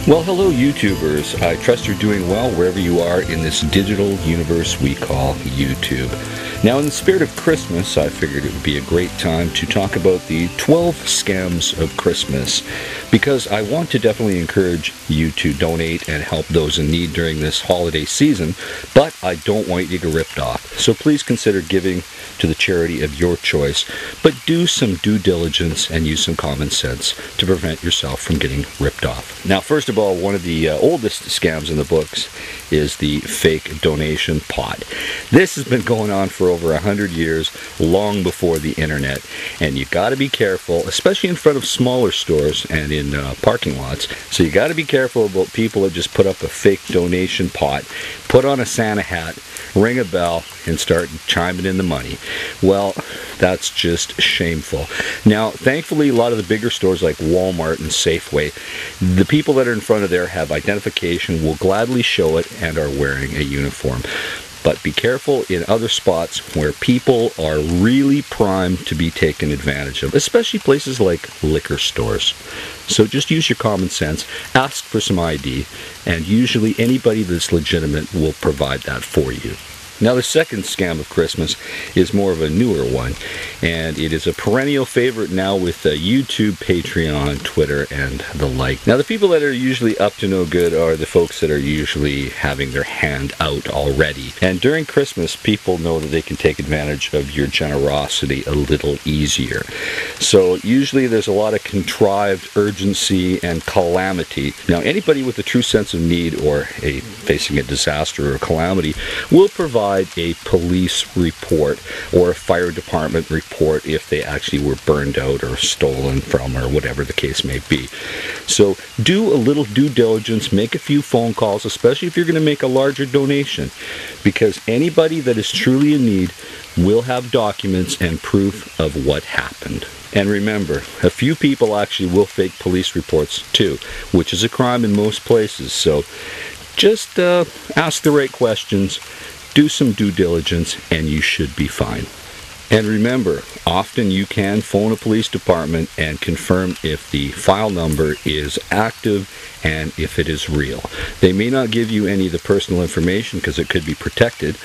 Well, hello YouTubers. I trust you're doing well wherever you are in this digital universe we call YouTube. Now, in the spirit of Christmas, I figured it would be a great time to talk about the 12 scams of Christmas, because I want to definitely encourage you to donate and help those in need during this holiday season, but I don't want you to get ripped off. So please consider giving to the charity of your choice, but do some due diligence and use some common sense to prevent yourself from getting ripped off. Now, first of all, one of the oldest scams in the books is the fake donation pot. This has been going on for over 100 years, long before the internet, and you got to be careful, especially in front of smaller stores and in parking lots. So you got to be careful about people that just put up a fake donation pot, put on a Santa hat, ring a bell, and start chiming in the money. Well, that's just shameful. Now, thankfully, a lot of the bigger stores like Walmart and Safeway, the people that are in front of there have identification, will gladly show it, and are wearing a uniform. But be careful in other spots where people are really primed to be taken advantage of, especially places like liquor stores. So just use your common sense, ask for some ID, and usually anybody that's legitimate will provide that for you. Now, the second scam of Christmas is more of a newer one, and it is a perennial favorite now with YouTube, Patreon, Twitter, and the like. Now, the people that are usually up to no good are the folks that are usually having their hand out already. And during Christmas, people know that they can take advantage of your generosity a little easier. So usually there's a lot of contrived urgency and calamity. Now, anybody with a true sense of need or facing a disaster or calamity will provide a police report or a fire department report if they actually were burned out or stolen from or whatever the case may be. So do a little due diligence, make a few phone calls, especially if you're going to make a larger donation, because anybody that is truly in need will have documents and proof of what happened. And remember, a few people actually will fake police reports too, which is a crime in most places. So just ask the right questions, do some due diligence, and you should be fine. And remember, often you can phone a police department and confirm if the file number is active and if it is real. They may not give you any of the personal information because it could be protected,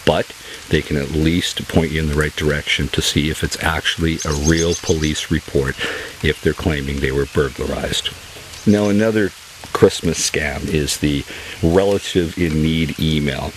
but they can at least point you in the right direction to see if it's actually a real police report if they're claiming they were burglarized. Now, another Christmas scam is the relative in need email.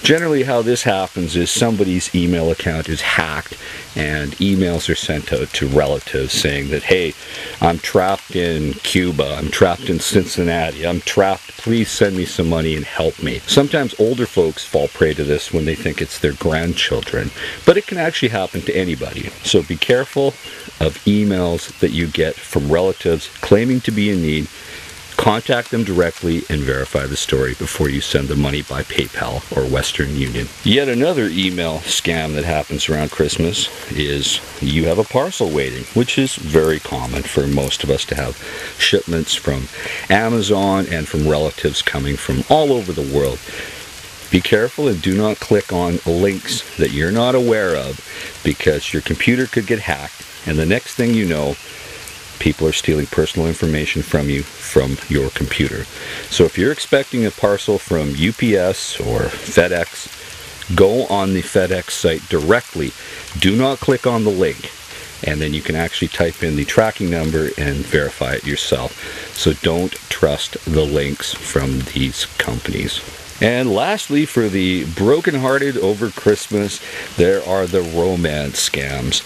Generally, how this happens is somebody's email account is hacked and emails are sent out to relatives saying that, hey, I'm trapped in Cuba, I'm trapped in Cincinnati, I'm trapped, please send me some money and help me. Sometimes older folks fall prey to this when they think it's their grandchildren, but it can actually happen to anybody. So be careful of emails that you get from relatives claiming to be in need. Contact them directly and verify the story before you send the money by PayPal or Western Union. Yet another email scam that happens around Christmas is you have a parcel waiting, which is very common for most of us to have shipments from Amazon and from relatives coming from all over the world. Be careful and do not click on links that you're not aware of, because your computer could get hacked, and the next thing you know, people are stealing personal information from you from your computer. So if you're expecting a parcel from UPS or FedEx, go on the FedEx site directly. Do not click on the link. And then you can actually type in the tracking number and verify it yourself. So don't trust the links from these companies. And lastly, for the brokenhearted over Christmas, there are the romance scams.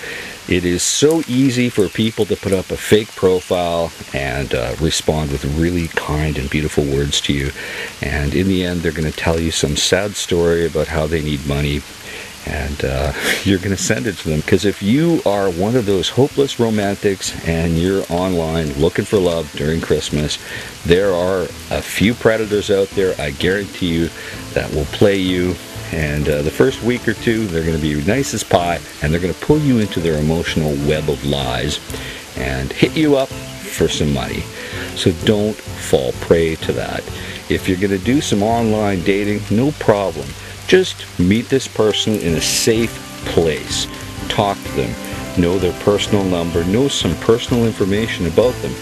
It is so easy for people to put up a fake profile and respond with really kind and beautiful words to you. And in the end, they're going to tell you some sad story about how they need money. And you're going to send it to them. Because if you are one of those hopeless romantics and you're online looking for love during Christmas, there are a few predators out there, I guarantee you, that will play you. And the first week or two, they're going to be nice as pie, and they're going to pull you into their emotional web of lies and hit you up for some money. So don't fall prey to that. If you're going to do some online dating, no problem. Just meet this person in a safe place. Talk to them. Know their personal number. Know some personal information about them.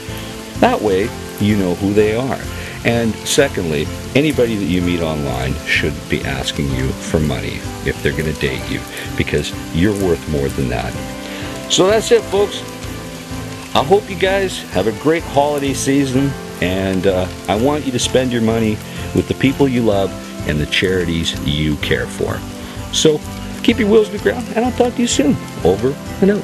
That way, you know who they are. And secondly, anybody that you meet online shouldn't be asking you for money if they're going to date you, because you're worth more than that. So that's it, folks. I hope you guys have a great holiday season, and I want you to spend your money with the people you love and the charities you care for. So keep your wheels to the ground, and I'll talk to you soon. Over and out.